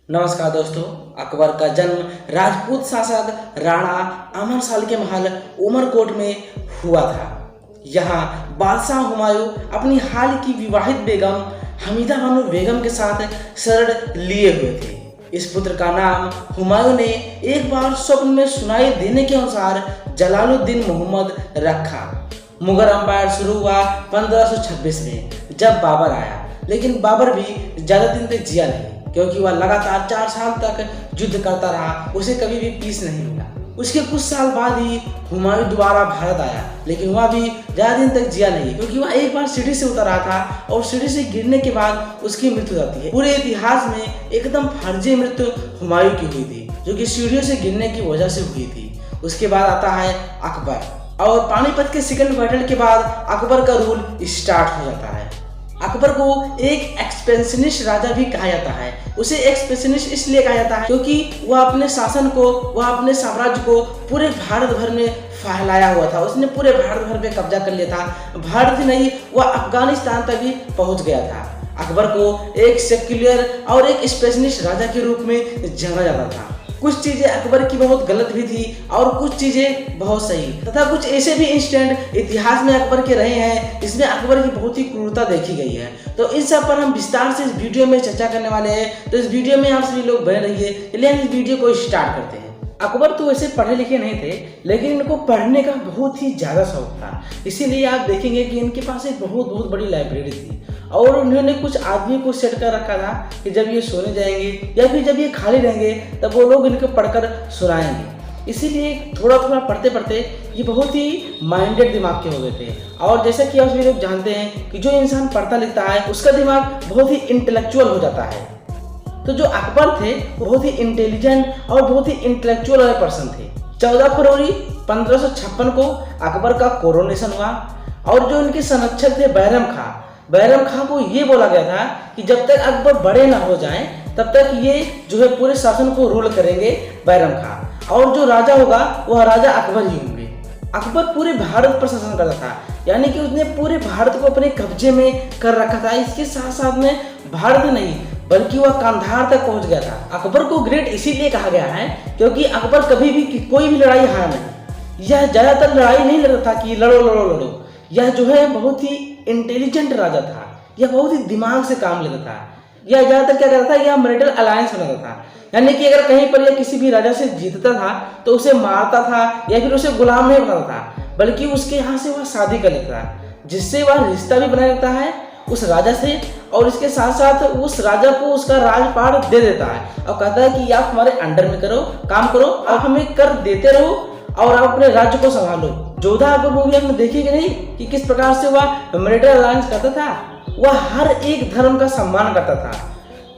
नमस्कार दोस्तों। अकबर का जन्म राजपूत शासक राणा अमर साल के महल उमरकोट में हुआ था। यहाँ बादशाह हुमायूं अपनी हाल की विवाहित बेगम हमीदा बानो बेगम के साथ शरण लिए हुए थे। इस पुत्र का नाम हुमायूं ने एक बार स्वप्न में सुनाई देने के अनुसार जलालुद्दीन मोहम्मद रखा। मुगल अंपायर शुरू हुआ 1526 में जब बाबर आया, लेकिन बाबर भी ज्यादा दिन तक जिया नहीं, क्योंकि वह लगातार 4 साल तक युद्ध करता रहा। उसे कभी भी पीस नहीं मिला। उसके कुछ साल बाद ही हुमायूं दोबारा भारत आया, लेकिन वह भी ज्यादा दिन तक जिया नहीं, क्योंकि वह एक बार सीढ़ी से उतर रहा था और सीढ़ी से गिरने के बाद उसकी मृत्यु हो जाती है। पूरे इतिहास में एकदम फर्जी मृत्यु हुमायूं की हुई थी, जो कि सीढ़ियों से गिरने की वजह से हुई थी। उसके बाद आता है अकबर, और पानीपत के सेकंड बैटल के बाद अकबर का रूल स्टार्ट हो जाता है। अकबर को एक एक्सपेंशनिस्ट राजा भी कहा जाता है। उसे एक्सपेंशनिस्ट इसलिए कहा जाता है क्योंकि वह अपने शासन को, वह अपने साम्राज्य को पूरे भारत भर में फैलाया हुआ था। उसने पूरे भारत भर में कब्जा कर लिया था। भारत ही नहीं, वह अफगानिस्तान तक भी पहुंच गया था। अकबर को एक सेक्युलर और एक स्पेशलिस्ट राजा के रूप में जाना जाता था। कुछ चीजें अकबर की बहुत गलत भी थी और कुछ चीजें बहुत सही, तथा कुछ ऐसे भी इंसिडेंट इतिहास में अकबर के रहे हैं जिसमें अकबर की बहुत ही क्रूरता देखी गई है। तो इन सब पर हम विस्तार से इस वीडियो में चर्चा करने वाले हैं। तो इस वीडियो में आप सभी लोग बने रहिए। चलिए हम इस वीडियो को स्टार्ट करते हैं। अकबर तो वैसे पढ़े लिखे नहीं थे, लेकिन इनको पढ़ने का बहुत ही ज्यादा शौक था। इसीलिए आप देखेंगे कि इनके पास एक बहुत बड़ी लाइब्रेरी थी, और उन्होंने कुछ आदमी को सेट कर रखा था कि जब ये सोने जाएंगे या फिर जब ये खाली रहेंगे तब वो लोग इनको पढ़कर सुनाएंगे। इसीलिए थोड़ा पढ़ते पढ़ते ये बहुत ही माइंडेड दिमाग के हो गए थे। और जैसा कि आप सभी लोग जानते हैं कि जो इंसान पढ़ता लिखता है उसका दिमाग बहुत ही इंटेलेक्चुअल हो जाता है। तो जो अकबर थे वो बहुत ही इंटेलिजेंट और बहुत ही इंटेलेक्चुअल वाले पर्सन थे। 14 फरवरी 1556 को अकबर का कोरोनेशन हुआ, और जो उनके संरक्षक थे बैरम खां को ये बोला गया था कि जब तक अकबर बड़े ना हो जाएं तब तक ये जो है पूरे शासन को रूल करेंगे बैरम खां, और जो राजा होगा वह राजा अकबर ही होंगे। अकबर पूरे भारत पर शासन करता था, यानी कि उसने पूरे भारत को अपने कब्जे में कर रखा था। इसके साथ साथ में भारत नहीं बल्कि वह कांधार तक पहुंच गया था। अकबर को ग्रेट इसीलिए कहा गया है क्योंकि अकबर कभी भी कोई भी लड़ाई हारा नहीं। यह ज्यादातर लड़ाई नहीं लड़ता था कि लड़ो। यह जो है बहुत ही इंटेलिजेंट राजा था। यह बहुत ही दिमाग से काम लेता था। यह ज्यादातर क्या करता था, यह मैरिटल अलायंस बनाता था, यानी कि अगर कहीं पर यह किसी भी राजा से जीतता था तो उसे मारता था या फिर उसे गुलाम नहीं बनाता था, बल्कि उसके यहाँ से वह शादी कर लेता था, जिससे वह रिश्ता भी बना रहता है उस राजा से, और इसके साथ साथ उस राजा को उसका राजपाट दे देता है और कहता है कि आप हमारे अंडर में काम करो, आप हमें कर देते रहो और आप अपने राज्य को संभालो। जोधा अकबर मूवी आपने देखी कि नहीं कि किस प्रकार से वह मैरिटल अलायंस करता था। वह हर एक धर्म का सम्मान करता था,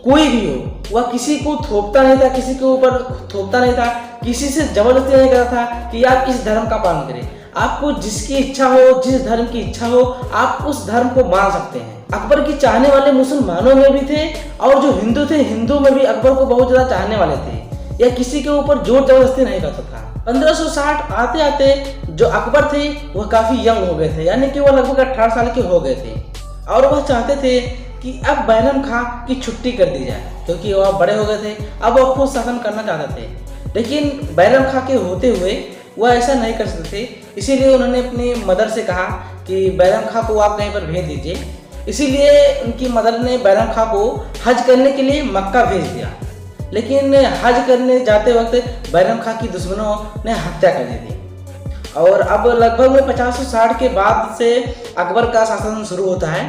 कोई भी हो। वह किसी को थोपता नहीं था, किसी के ऊपर थोपता नहीं था, किसी से जबरदस्ती नहीं करता था कि आप इस धर्म का पालन करें। आपको जिसकी इच्छा हो, जिस धर्म की इच्छा हो, आप उस धर्म को मान सकते हैं। अकबर की चाहने वाले मुसलमानों में भी थे, और जो हिंदू थे हिंदू में भी अकबर को बहुत ज्यादा चाहने वाले थे। यह किसी के ऊपर जोर जबरदस्ती नहीं करता था। 1560 आते आते जो अकबर थे वह काफी यंग हो गए थे, यानी कि वह लगभग 18 साल के हो गए थे, और वह चाहते थे कि अब बैरम खां की छुट्टी कर दी जाए, क्योंकि वह बड़े हो गए थे। अब वह खुद शासन करना चाहते थे, लेकिन बैरम खां के होते हुए वह ऐसा नहीं कर सकते थे। इसीलिए उन्होंने अपनी मदर से कहा कि बैरम खां को आप कहीं पर भेज दीजिए। इसीलिए उनकी मदर ने बैरम खां को हज करने के लिए मक्का भेज दिया, लेकिन हज करने जाते वक्त बैरम खां की दुश्मनों ने हत्या कर दी थी। और अब लगभग में 50-60 के बाद से अकबर का शासन शुरू होता है,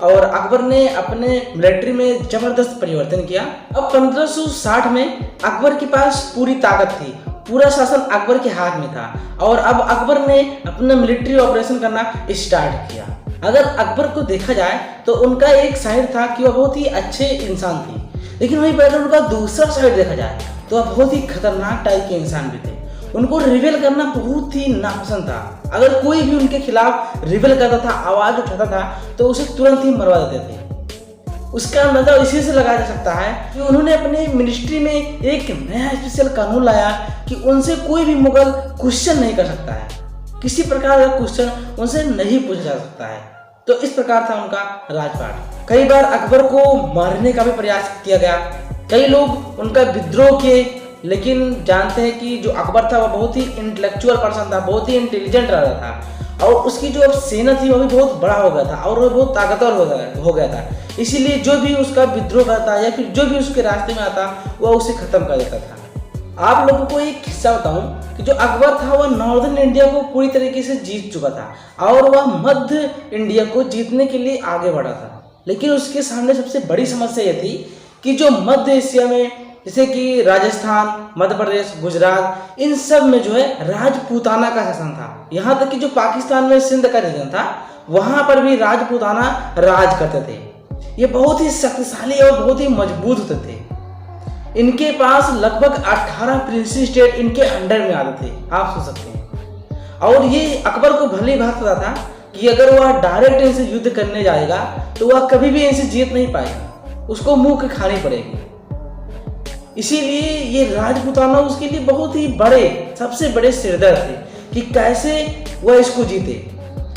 और अकबर ने अपने मिलिट्री में जबरदस्त परिवर्तन किया। अब 1560 में अकबर के पास पूरी ताकत थी, पूरा शासन अकबर के हाथ में था, और अब अकबर ने अपना मिलिट्री ऑपरेशन करना स्टार्ट किया। अगर अकबर को देखा जाए तो उनका एक साइड था कि वह बहुत ही अच्छे इंसान थी, लेकिन वहीं पर उनका दूसरा साइड देखा जाए तो वह बहुत ही खतरनाक टाइप के इंसान भी थे। उनको रिवेल करना बहुत ही नापसंद था। अगर कोई भी उनके खिलाफ रिवेल करता था, आवाज उठाता था, तो उसे तुरंत ही मरवा देते थे। उसका अंदाजा इसी से लगाया जा सकता है कि उन्होंने अपने मिनिस्ट्री में एक नया स्पेशल कानून लाया कि उनसे कोई भी मुगल क्वेश्चन नहीं कर सकता है, किसी प्रकार का क्वेश्चन उनसे नहीं पूछा जा सकता है। तो इस प्रकार था उनका राजपाट। कई बार अकबर को मारने का भी प्रयास किया गया। कई लोग उनका विद्रोह किए, लेकिन जानते हैं कि जो अकबर था वह बहुत ही इंटेलेक्चुअल पर्सन था, बहुत ही इंटेलिजेंट रहा था, और उसकी जो सेना थी वह भी बहुत बड़ा हो गया था और वह बहुत ताकतवर हो गया था। इसीलिए जो भी उसका विद्रोह करता या फिर जो भी उसके रास्ते में आता वह उसे खत्म कर देता था। आप लोगों को एक किस्सा बताऊं कि जो अकबर था वह नॉर्दर्न इंडिया को पूरी तरीके से जीत चुका था और वह मध्य इंडिया को जीतने के लिए आगे बढ़ा था। लेकिन उसके सामने सबसे बड़ी समस्या यह थी कि जो मध्य एशिया में, जैसे कि राजस्थान, मध्य प्रदेश, गुजरात, इन सब में जो है राजपूताना का शासन था। यहाँ तक कि जो पाकिस्तान में सिंध का रीजन था वहां पर भी राजपूताना राज करते थे। ये बहुत ही शक्तिशाली और बहुत ही मजबूत होते थे। इनके पास लगभग 18 प्रिंसी स्टेट इनके अंडर में आते थे, आप सोच सकते हैं। और ये अकबर को भली बात पता था कि अगर वह डायरेक्ट इनसे युद्ध करने जाएगा तो वह कभी भी इनसे जीत नहीं पाएगा, उसको मुंह की खानी पड़ेगी। इसीलिए ये राजपूताना उसके लिए बहुत ही बड़े, सबसे बड़े सिरदर्द थे कि कैसे वह इसको जीते।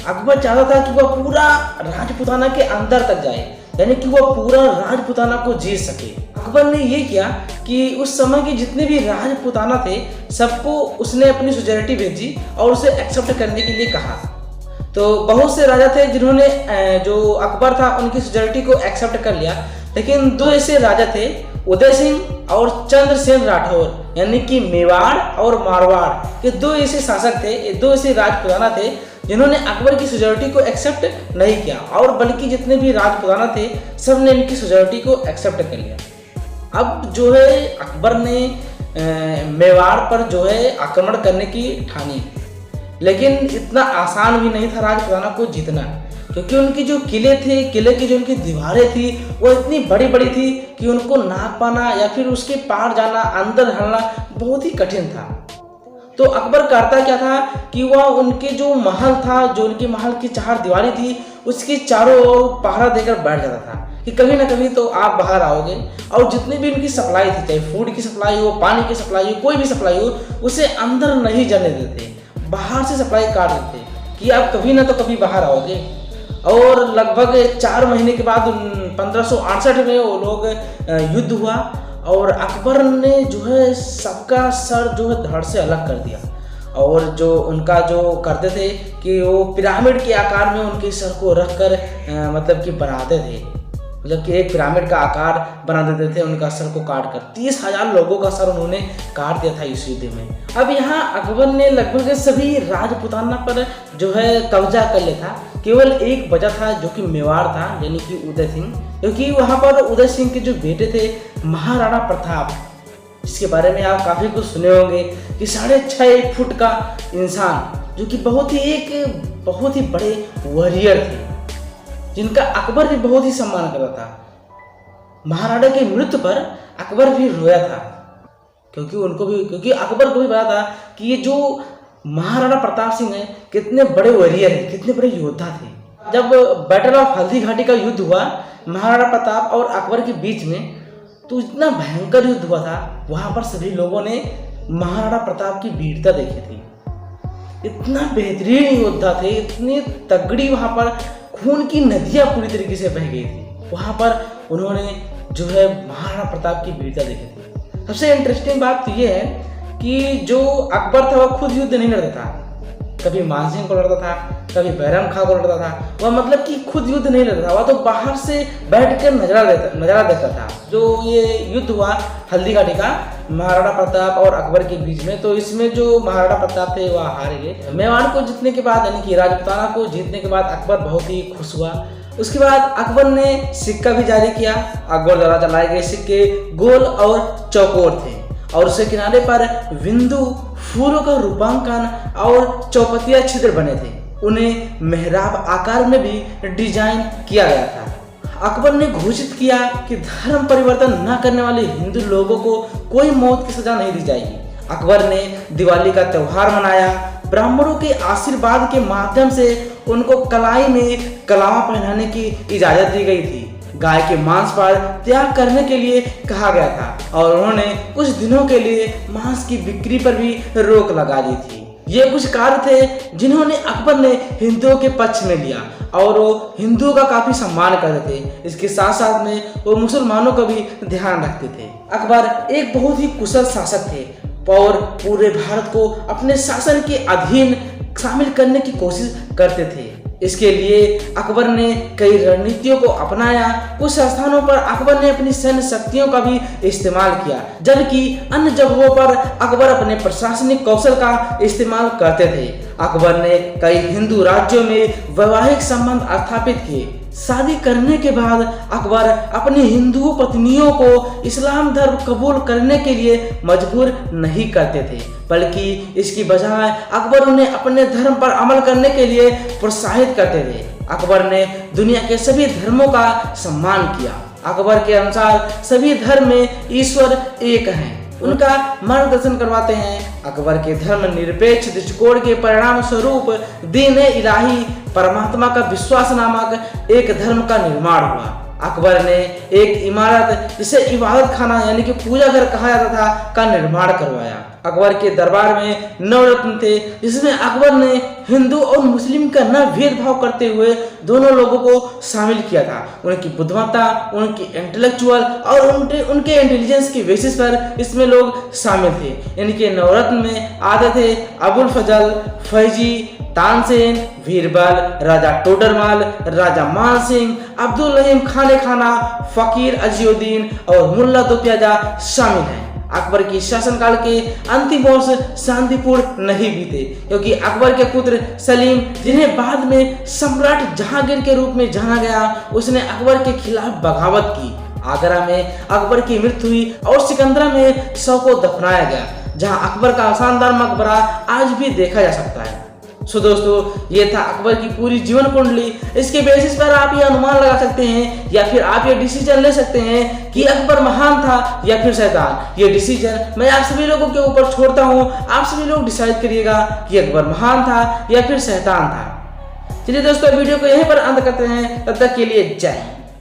अकबर चाहता था कि वह पूरा राजपूताना के अंदर तक जाए, यानी कि वह पूरा राजपूताना को जीत सके। अकबर ने ये किया कि उस समय के जितने भी राजपूताना थे सबको उसने अपनी सुजैरिटी भेजी और उसे एक्सेप्ट करने के लिए कहा। तो बहुत से राजा थे जिन्होंने जो अकबर था उनकी सुजैरिटी को एक्सेप्ट कर लिया, लेकिन दो ऐसे राजा थे, उदय सिंह और चंद्रसेन राठौर, यानी कि मेवाड़ और मारवाड़ के दो ऐसे शासक थे, दो ऐसे राजपूताना थे जिन्होंने अकबर की सुजैरिटी को एक्सेप्ट नहीं किया, और बल्कि जितने भी राजपूताना थे सब ने इनकी सुजैरिटी को एक्सेप्ट कर लिया। अब जो है अकबर ने मेवाड़ पर जो है आक्रमण करने की ठानी, लेकिन इतना आसान भी नहीं था राजपूताना को जीतना, क्योंकि उनकी जो किले थे, किले की जो उनकी दीवारें थी वो इतनी बड़ी बड़ी थी कि उनको नाप पाना या फिर उसके पार जाना, अंदर ढलना बहुत ही कठिन था। तो अकबर करता क्या था कि वह उनके जो महल था, जो उनके महल की चार दीवारें थी, उसके चारों ओर पहरा देकर बैठ जाता था कि कभी ना कभी तो आप बाहर आओगे, और जितनी भी उनकी सप्लाई थी, चाहे फूड की सप्लाई हो, पानी की सप्लाई हो, कोई भी सप्लाई हो, उसे अंदर नहीं जाने देते, बाहर से सप्लाई काट देते कि आप कभी ना तो कभी बाहर आओगे। और लगभग 4 महीने के बाद 1568 में वो लोग युद्ध हुआ और अकबर ने जो है सबका सर जो है धड़ से अलग कर दिया। और जो उनका जो करते थे कि वो पिरामिड के आकार में उनके सर को रखकर मतलब कि बनाते थे, मतलब कि एक पिरामिड का आकार बना देते थे उनका सर को काट कर। 30,000 लोगों का सर उन्होंने काट दिया था इस युद्ध में। अब यहाँ अकबर ने लगभग सभी राजपूताना पर जो है कब्जा कर लिया था। केवल एक बचा था जो कि मेवाड़ था, यानी कि उदय सिंह, क्योंकि वहाँ पर उदय सिंह के जो बेटे थे महाराणा प्रताप, जिसके बारे में आप काफ़ी कुछ सुने होंगे कि 6.5 फुट का इंसान, जो कि बहुत ही बड़े वॉरियर थे, जिनका अकबर भी बहुत ही सम्मान करता था। महाराणा की मृत्यु पर अकबर भी रोया था, क्योंकि अकबर को भी पता था कि ये जो महाराणा प्रताप सिंह है कितने बड़े वॉरियर हैं, कितने बड़े योद्धा थे। जब बैटल ऑफ हल्दी घाटी का युद्ध हुआ महाराणा प्रताप और अकबर के बीच में, तो इतना भयंकर युद्ध हुआ था, वहां पर सभी लोगों ने महाराणा प्रताप की वीरता देखी थी। इतना बेहतरीन योद्धा थे, इतनी तगड़ी, वहां पर खून की नदियां पूरी तरीके से बह गई थी। वहां पर उन्होंने जो है महाराणा प्रताप की वीरता देखी थी। सबसे इंटरेस्टिंग बात तो ये है कि जो अकबर था वह खुद युद्ध नहीं लड़ता था, कभी मानसिंह को लड़ता था, कभी बैरम खां को लड़ता था। वह मतलब कि खुद युद्ध नहीं लड़ता था, वह तो बाहर से बैठकर नजारा देखता था। जो ये युद्ध हुआ हल्दी घाटी का महाराणा प्रताप और अकबर के बीच में, तो इसमें जो महाराणा प्रताप थे वह हार गए। मेवाड़ को जीतने के बाद, यानी कि राजपूताना को जीतने के बाद अकबर बहुत ही खुश हुआ। उसके बाद अकबर ने सिक्का भी जारी किया। अकबर द्वारा चलाए गए सिक्के गोल और चौकोर थे और उसके किनारे पर बिंदु, फूलों का रूपांकन और चौपतिया छिद्र बने थे। उन्हें मेहराब आकार में भी डिजाइन किया गया था। अकबर ने घोषित किया कि धर्म परिवर्तन न करने वाले हिंदू लोगों को कोई मौत की सजा नहीं दी जाएगी। अकबर ने दिवाली का त्योहार मनाया। ब्राह्मणों के आशीर्वाद के माध्यम से उनको कलाई में कलावा पहनाने की इजाजत दी गई थी। गाय के मांस पर त्याग करने के लिए कहा गया था और उन्होंने कुछ दिनों के लिए मांस की बिक्री पर भी रोक लगा दी थी। ये कुछ कार्य थे जिन्होंने अकबर ने हिंदुओं के पक्ष में लिया और वो हिंदुओं का काफी सम्मान करते थे। इसके साथ साथ में वो मुसलमानों का भी ध्यान रखते थे। अकबर एक बहुत ही कुशल शासक थे और पूरे भारत को अपने शासन के अधीन शामिल करने की कोशिश करते थे। इसके लिए अकबर ने कई रणनीतियों को अपनाया। कुछ स्थानों पर अकबर ने अपनी सैन्य शक्तियों का भी इस्तेमाल किया, जबकि अन्य जगहों पर अकबर अपने प्रशासनिक कौशल का इस्तेमाल करते थे। अकबर ने कई हिंदू राज्यों में वैवाहिक संबंध स्थापित किए। शादी करने के बाद अकबर अपनी हिंदू पत्नियों को इस्लाम धर्म कबूल करने के लिए मजबूर नहीं करते थे, बल्कि इसकी बजाय अकबर उन्हें अपने धर्म पर अमल करने के लिए प्रोत्साहित करते थे। अकबर ने दुनिया के सभी धर्मों का सम्मान किया। अकबर के अनुसार सभी धर्म में ईश्वर एक हैं। उनका मार्गदर्शन करवाते हैं। अकबर के धर्म निरपेक्ष दृष्टिकोण के परिणाम स्वरूप दीन इलाही परमात्मा का विश्वास नामक एक धर्म का निर्माण हुआ। अकबर ने एक इमारत जिसे इबादत खाना यानी कि पूजा घर कहा जाता था का निर्माण करवाया। अकबर के दरबार में 9 रत्न थे, जिसमें अकबर ने हिंदू और मुस्लिम का न भेदभाव करते हुए दोनों लोगों को शामिल किया था। उनकी बुद्धिमत्ता, उनकी इंटेलेक्चुअल और उनके इंटेलिजेंस की बेसिस पर इसमें लोग शामिल थे। इनके 9 रत्न में आते थे अबुल फजल, फैजी, तानसेन, बीरबल, राजा टोडरमल, राजा मान सिंह, अब्दुल रहीम खाने खाना, फकीर अजीउद्दीन और मुल्ला दो प्याजा शामिल हैं। अकबर की शासनकाल के अंतिम वर्ष शांतिपूर्ण नहीं बीते, क्योंकि अकबर के पुत्र सलीम, जिन्हें बाद में सम्राट जहांगीर के रूप में जाना गया, उसने अकबर के खिलाफ बगावत की। आगरा में अकबर की मृत्यु हुई और सिकंदरा में शव को दफनाया गया, जहां अकबर का शानदार मकबरा आज भी देखा जा सकता है। सो दोस्तों, ये था अकबर की पूरी जीवन कुंडली। इसके बेसिस पर आप ये अनुमान लगा सकते हैं या फिर आप ये डिसीजन ले सकते हैं कि अकबर महान था या फिर शैतान। ये डिसीजन मैं आप सभी लोगों के ऊपर छोड़ता हूँ। आप सभी लोग डिसाइड करिएगा कि अकबर महान था या फिर शैतान था। चलिए दोस्तों, वीडियो को यहीं पर अंत करते हैं। तब तक के लिए जय हिंद।